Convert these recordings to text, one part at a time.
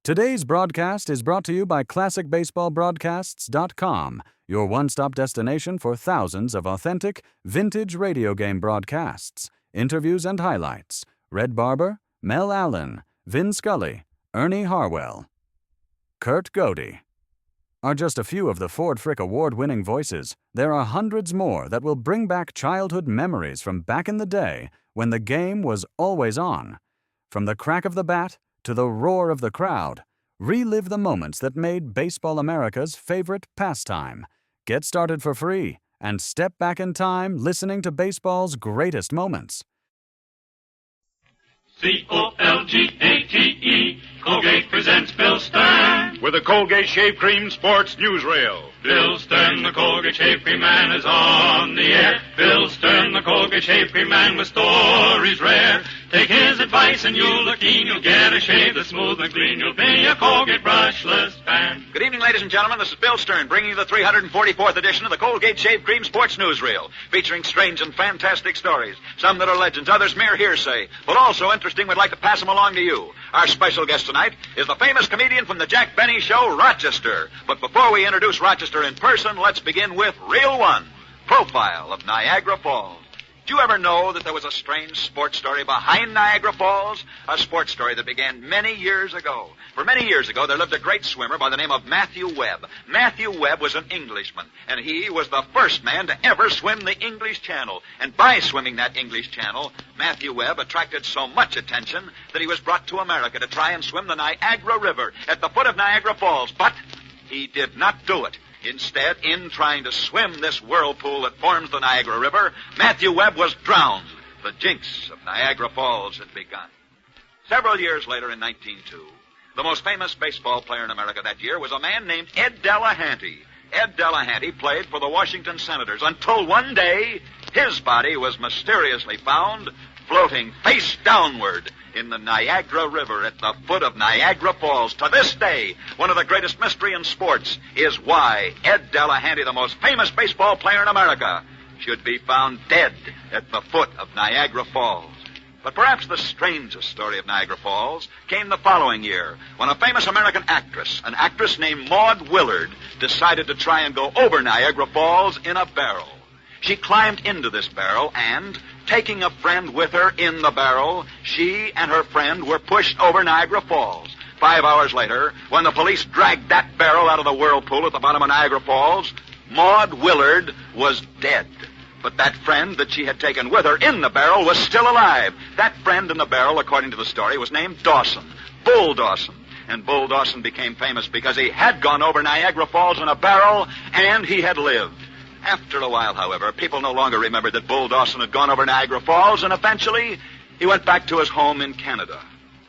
Today's broadcast is brought to you by ClassicBaseballBroadcasts.com, your one-stop destination for thousands of authentic, vintage radio game broadcasts, interviews and highlights. Red Barber, Mel Allen, Vin Scully, Ernie Harwell, Kurt Godey are just a few of the Ford Frick Award-winning voices. There are hundreds more that will bring back childhood memories from back in the day when the game was always on. From the crack of the bat to the roar of the crowd, relive the moments that made Baseball America's favorite pastime. Get started for free and step back in time listening to baseball's greatest moments. Colgate, Colgate presents Bill Stern with the Colgate Shave Cream Sports Newsreel. Bill Stern, the Colgate Shave Cream Man, is on the air. Bill Stern, the Colgate Shave Cream Man, with stories rare. Take his advice and you'll look keen. You'll get a shave that's smooth and clean. You'll be a Colgate brushless fan. Good evening, ladies and gentlemen. This is Bill Stern bringing you the 344th edition of the Colgate Shave Cream Sports Newsreel, featuring strange and fantastic stories. Some that are legends, others mere hearsay, but also interesting. We'd like to pass them along to you. Our special guest tonight is the famous comedian from the Jack Benny Show, Rochester. But before we introduce Rochester in person, let's begin with Reel 1, Profile of Niagara Falls. Did you ever know that there was a strange sports story behind Niagara Falls? A sports story that began many years ago. For many years ago, there lived a great swimmer by the name of Matthew Webb. Matthew Webb was an Englishman, and he was the first man to ever swim the English Channel. And by swimming that English Channel, Matthew Webb attracted so much attention that he was brought to America to try and swim the Niagara River at the foot of Niagara Falls. But he did not do it. Instead, in trying to swim this whirlpool that forms the Niagara River, Matthew Webb was drowned. The jinx of Niagara Falls had begun. Several years later, in 1902, the most famous baseball player in America that year was a man named Ed Delahanty. Ed Delahanty played for the Washington Senators until one day his body was mysteriously found floating face downward in the Niagara River at the foot of Niagara Falls. To this day, one of the greatest mysteries in sports is why Ed Delahanty, the most famous baseball player in America, should be found dead at the foot of Niagara Falls. But perhaps the strangest story of Niagara Falls came the following year, when a famous American actress, an actress named Maud Willard, decided to try and go over Niagara Falls in a barrel. She climbed into this barrel and, taking a friend with her in the barrel, she and her friend were pushed over Niagara Falls. 5 hours later, when the police dragged that barrel out of the whirlpool at the bottom of Niagara Falls, Maud Willard was dead. But that friend that she had taken with her in the barrel was still alive. That friend in the barrel, according to the story, was named Dawson, Bull Dawson. And Bull Dawson became famous because he had gone over Niagara Falls in a barrel and he had lived. After a while, however, people no longer remembered that Bull Dawson had gone over Niagara Falls, and eventually he went back to his home in Canada.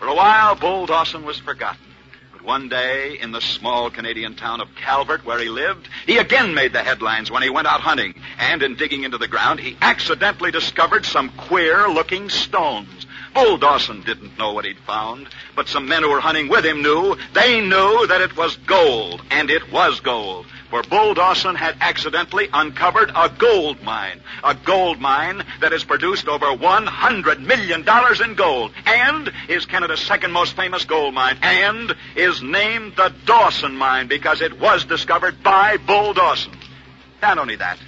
For a while, Bull Dawson was forgotten. But one day, in the small Canadian town of Calvert, where he lived, he again made the headlines when he went out hunting. And in digging into the ground, he accidentally discovered some queer-looking stones. Bull Dawson didn't know what he'd found, but some men who were hunting with him knew. They knew that it was gold, and it was gold. For Bull Dawson had accidentally uncovered a gold mine that has produced over $100 million in gold, and is Canada's second most famous gold mine, and is named the Dawson Mine because it was discovered by Bull Dawson. Not only that,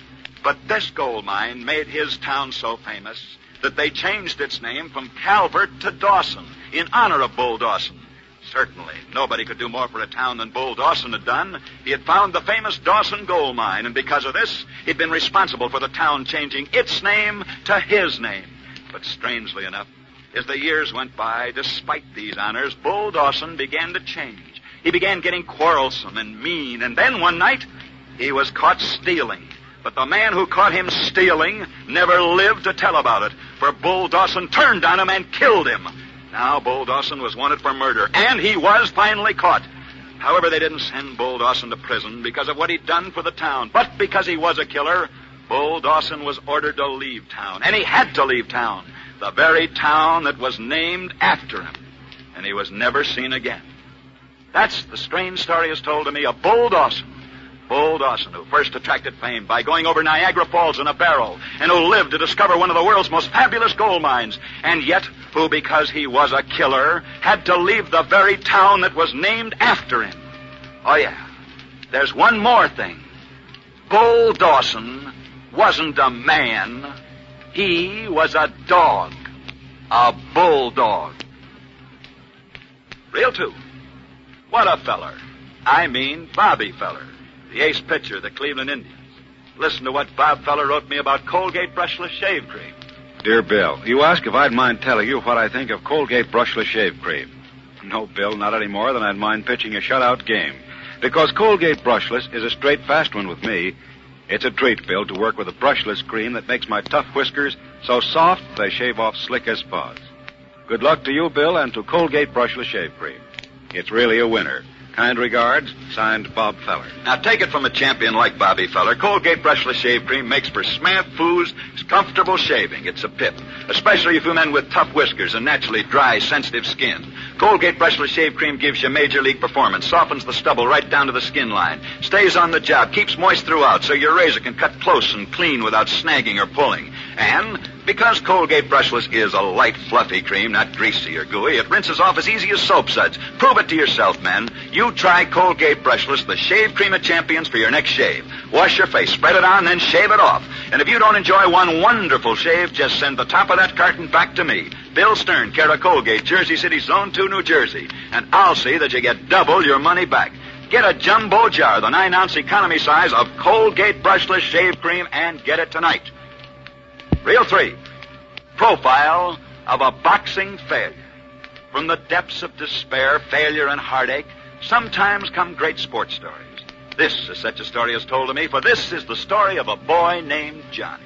but this gold mine made his town so famous that they changed its name from Calvert to Dawson in honor of Bull Dawson. Certainly, nobody could do more for a town than Bull Dawson had done. He had found the famous Dawson Gold Mine, and because of this, he'd been responsible for the town changing its name to his name. But strangely enough, as the years went by, despite these honors, Bull Dawson began to change. He began getting quarrelsome and mean, and then one night, he was caught stealing. But the man who caught him stealing never lived to tell about it, for Bull Dawson turned on him and killed him. Now Bull Dawson was wanted for murder, and he was finally caught. However, they didn't send Bull Dawson to prison because of what he'd done for the town, but because he was a killer. Bull Dawson was ordered to leave town, and he had to leave town, the very town that was named after him, and he was never seen again. That's the strange story as told to me of Bull Dawson, Bull Dawson, who first attracted fame by going over Niagara Falls in a barrel, and who lived to discover one of the world's most fabulous gold mines, and yet who, because he was a killer, had to leave the very town that was named after him. Oh, yeah. There's one more thing. Bull Dawson wasn't a man. He was a dog. A bulldog. Reel 2. What a feller. I mean Bobby Feller, the ace pitcher of the Cleveland Indians. Listen to what Bob Feller wrote me about Colgate Brushless Shave Cream. Dear Bill, you ask if I'd mind telling you what I think of Colgate Brushless Shave Cream. No, Bill, not any more than I'd mind pitching a shutout game. Because Colgate Brushless is a straight fast one with me. It's a treat, Bill, to work with a brushless cream that makes my tough whiskers so soft they shave off slick as paws. Good luck to you, Bill, and to Colgate Brushless Shave Cream. It's really a winner. Kind regards, signed Bob Feller. Now, take it from a champion like Bobby Feller. Colgate Brushless Shave Cream makes for snafu's comfortable shaving. It's a pip, especially if you're men with tough whiskers and naturally dry, sensitive skin. Colgate Brushless Shave Cream gives you major league performance, softens the stubble right down to the skin line, stays on the job, keeps moist throughout so your razor can cut close and clean without snagging or pulling. And because Colgate Brushless is a light, fluffy cream, not greasy or gooey, it rinses off as easy as soap suds. Prove it to yourself, men. You try Colgate Brushless, the shave cream of champions for your next shave. Wash your face, spread it on, then shave it off. And if you don't enjoy one wonderful shave, just send the top of that carton back to me, Bill Stern, care of Colgate, Jersey City, Zone 2, New Jersey. And I'll see that you get double your money back. Get a jumbo jar, the 9-ounce economy size of Colgate Brushless Shave Cream, and get it tonight. Reel 3. Profile of a boxing failure. From the depths of despair, failure, and heartache, sometimes come great sports stories. This is such a story as told to me, for this is the story of a boy named Johnny.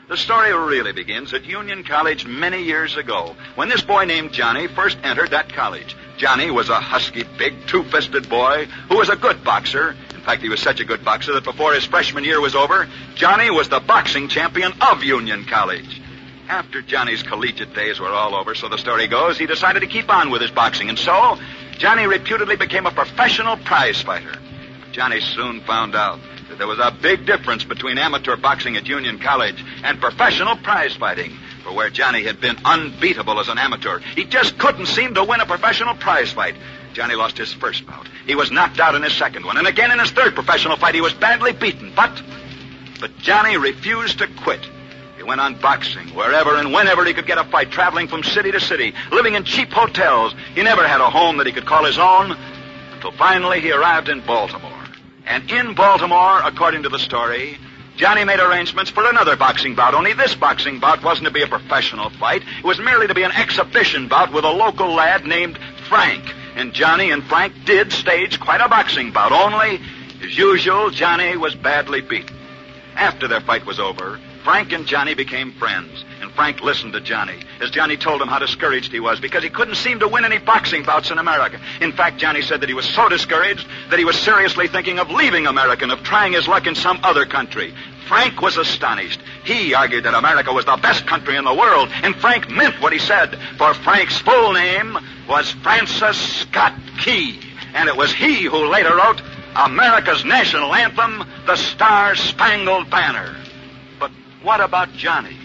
The story really begins at Union College many years ago, when this boy named Johnny first entered that college. Johnny was a husky, big, two-fisted boy who was a good boxer. In fact, he was such a good boxer that before his freshman year was over, Johnny was the boxing champion of Union College. After Johnny's collegiate days were all over, so the story goes, he decided to keep on with his boxing. And so, Johnny reputedly became a professional prize fighter. Johnny soon found out that there was a big difference between amateur boxing at Union College and professional prize fighting. For where Johnny had been unbeatable as an amateur, he just couldn't seem to win a professional prize fight. Johnny lost his first bout. He was knocked out in his second one. And again in his third professional fight, he was badly beaten. But Johnny refused to quit. He went on boxing wherever and whenever he could get a fight, traveling from city to city, living in cheap hotels. He never had a home that he could call his own until finally he arrived in Baltimore. And in Baltimore, according to the story, Johnny made arrangements for another boxing bout, only this boxing bout wasn't to be a professional fight. It was merely to be an exhibition bout with a local lad named Frank. And Johnny and Frank did stage quite a boxing bout, only, as usual, Johnny was badly beaten. After their fight was over, Frank and Johnny became friends, and Frank listened to Johnny as Johnny told him how discouraged he was because he couldn't seem to win any boxing bouts in America. In fact, Johnny said that he was so discouraged that he was seriously thinking of leaving America and of trying his luck in some other country. Frank was astonished. He argued that America was the best country in the world, and Frank meant what he said, for Frank's full name was Francis Scott Key, and it was he who later wrote America's national anthem, the Star-Spangled Banner. But what about Johnny,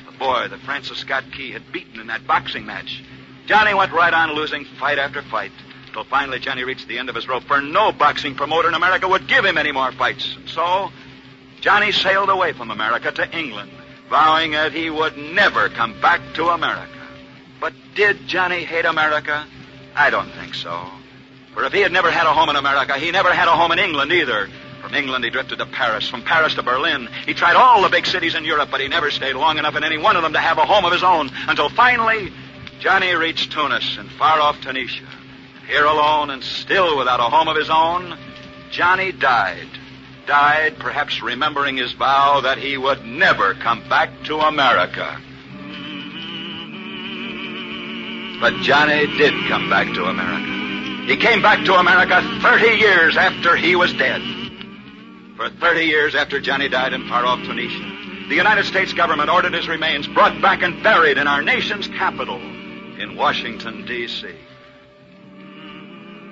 the boy that Francis Scott Key had beaten in that boxing match? Johnny went right on losing fight after fight, until finally Johnny reached the end of his rope, for no boxing promoter in America would give him any more fights. And so, Johnny sailed away from America to England, vowing that he would never come back to America. But did Johnny hate America? I don't think so. For if he had never had a home in America, he never had a home in England either. From England, he drifted to Paris. From Paris to Berlin. He tried all the big cities in Europe, but he never stayed long enough in any one of them to have a home of his own, until finally, Johnny reached Tunis and far-off Tunisia. Here alone and still without a home of his own, Johnny died. Died, perhaps remembering his vow that he would never come back to America. But Johnny did come back to America. He came back to America 30 years after he was dead. For 30 years after Johnny died in far-off Tunisia, the United States government ordered his remains brought back and buried in our nation's capital, in Washington, D.C.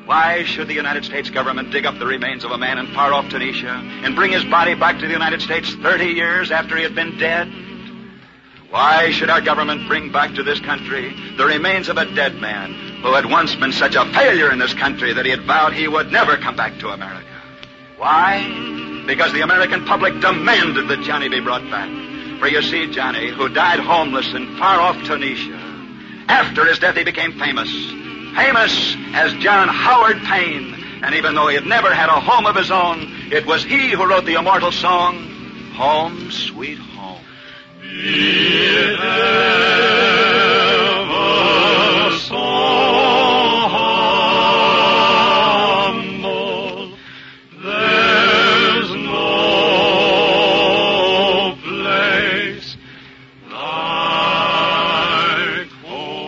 Why should the United States government dig up the remains of a man in far-off Tunisia and bring his body back to the United States 30 years after he had been dead? Why should our government bring back to this country the remains of a dead man who had once been such a failure in this country that he had vowed he would never come back to America? Why? Because the American public demanded that Johnny be brought back. For you see, Johnny, who died homeless in far-off Tunisia, after his death he became famous. Famous as John Howard Payne. And even though he had never had a home of his own, it was he who wrote the immortal song, Home, Sweet Home. Be it ever so humble, there's no place like home.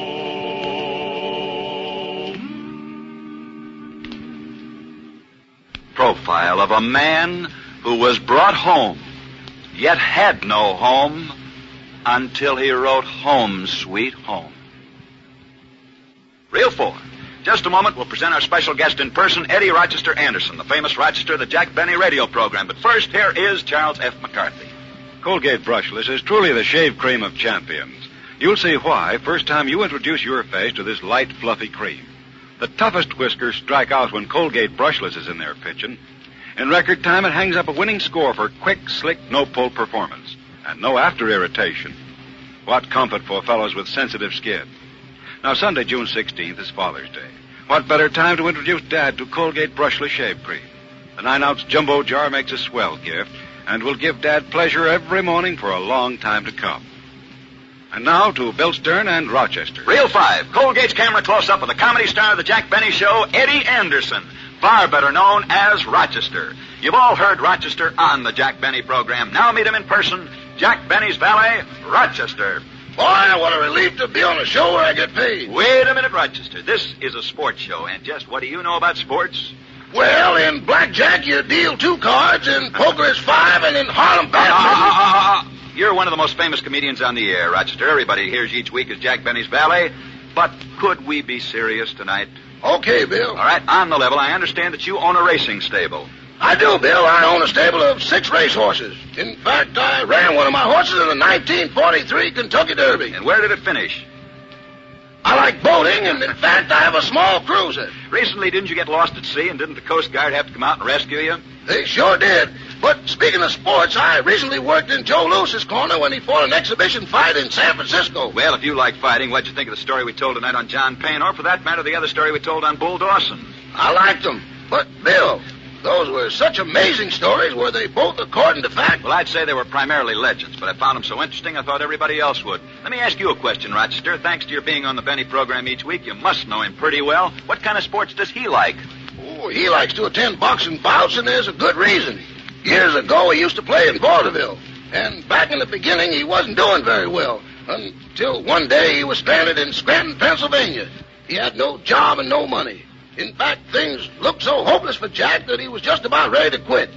Profile of a man who was brought home, yet had no home until he wrote Home, Sweet Home. Reel 4. Just a moment, we'll present our special guest in person, Eddie Rochester Anderson, the famous Rochester of the Jack Benny radio program. But first, here is Charles F. McCarthy. Colgate Brushless is truly the shave cream of champions. You'll see why first time you introduce your face to this light, fluffy cream. The toughest whiskers strike out when Colgate Brushless is in there pitching. In record time, it hangs up a winning score for quick, slick, no-pull performance. And no after-irritation. What comfort for fellows with sensitive skin. Now, Sunday, June 16th is Father's Day. What better time to introduce Dad to Colgate Brushless Shave Cream? The 9-ounce jumbo jar makes a swell gift and will give Dad pleasure every morning for a long time to come. And now to Bill Stern and Rochester. Reel 5. Colgate's camera close-up of the comedy star of the Jack Benny Show, Eddie Anderson, far better known as Rochester. You've all heard Rochester on the Jack Benny program. Now meet him in person, Jack Benny's valet, Rochester. Boy, what a relief to be on a show where I get paid. Wait a minute, Rochester. This is a sports show, and just what do you know about sports? Well, in blackjack, you deal 2 cards, in poker is 5, and in Harlem badminton... You're one of the most famous comedians on the air, Rochester. Everybody hears each week as Jack Benny's valet. But could we be serious tonight? Okay, Bill. All right, on the level, I understand that you own a racing stable. I do, Bill. I own a stable of 6 racehorses. In fact, I ran one of my horses in the 1943 Kentucky Derby. And where did it finish? I like boating, and in fact, I have a small cruiser. Recently, didn't you get lost at sea, and didn't the Coast Guard have to come out and rescue you? They sure did. But speaking of sports, I recently worked in Joe Lewis's corner when he fought an exhibition fight in San Francisco. Well, if you like fighting, what'd you think of the story we told tonight on John Payne, or for that matter, the other story we told on Bull Dawson? I liked them. But, Bill, those were such amazing stories. Were they both according to fact? Well, I'd say they were primarily legends, but I found them so interesting I thought everybody else would. Let me ask you a question, Rochester. Thanks to your being on the Benny program each week, you must know him pretty well. What kind of sports does he like? Oh, he likes to attend boxing bouts, and there's a good reason. Years ago, he used to play in vaudeville. And back in the beginning, he wasn't doing very well. Until one day, he was stranded in Scranton, Pennsylvania. He had no job and no money. In fact, things looked so hopeless for Jack that he was just about ready to quit.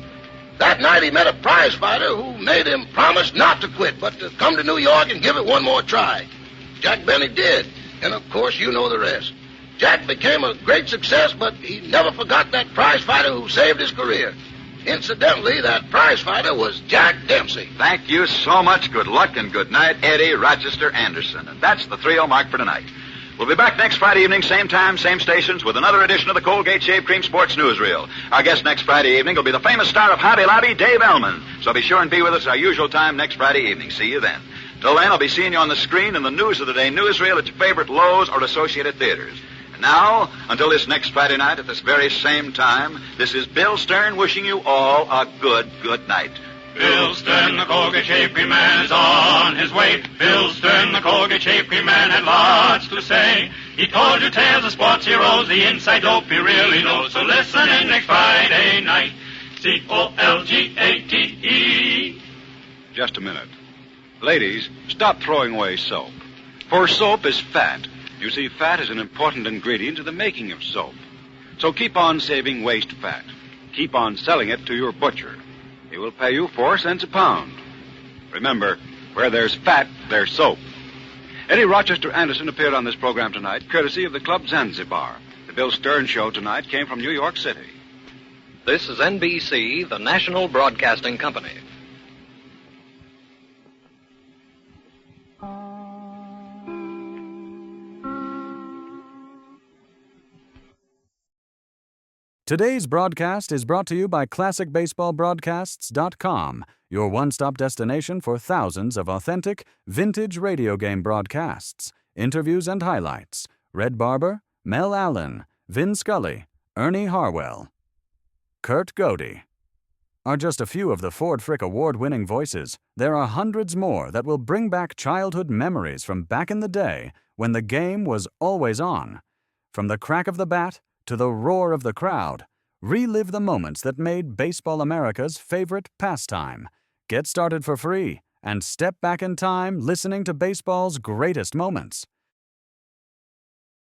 That night, he met a prize fighter who made him promise not to quit, but to come to New York and give it one more try. Jack Benny did. And, of course, you know the rest. Jack became a great success, but he never forgot that prize fighter who saved his career. Incidentally, that prize fighter was Jack Dempsey. Thank you so much. Good luck and good night, Eddie Rochester Anderson. And that's the 3-0 mark for tonight. We'll be back next Friday evening, same time, same stations, with another edition of the Colgate Shave Cream Sports Newsreel. Our guest next Friday evening will be the famous star of Hobby Lobby, Dave Ellman. So be sure and be with us at our usual time next Friday evening. See you then. Till then, I'll be seeing you on the screen in the News of the Day Newsreel at your favorite Lowe's or Associated Theaters. Now, until this next Friday night at this very same time, this is Bill Stern wishing you all a good night. Bill Stern, the Colgate Shave Cream Man, is on his way. Bill Stern, the Colgate Shave Cream Man, had lots to say. He told you tales of sports heroes, the inside dope he really knows. So listen in next Friday night. Colgate. Just a minute. Ladies, stop throwing away soap. For soap is fat. You see, fat is an important ingredient in the making of soap. So keep on saving waste fat. Keep on selling it to your butcher. He will pay you 4 cents a pound. Remember, where there's fat, there's soap. Eddie Rochester Anderson appeared on this program tonight, courtesy of the Club Zanzibar. The Bill Stern show tonight came from New York City. This is NBC, the national broadcasting company. Today's broadcast is brought to you by ClassicBaseballBroadcasts.com, your one-stop destination for thousands of authentic, vintage radio game broadcasts, interviews and highlights. Red Barber, Mel Allen, Vin Scully, Ernie Harwell, Kurt Godey are just a few of the Ford Frick Award-winning voices. There are hundreds more that will bring back childhood memories from back in the day when the game was always on. From the crack of the bat to the roar of the crowd, relive the moments that made Baseball America's favorite pastime. Get started for free and step back in time listening to baseball's greatest moments.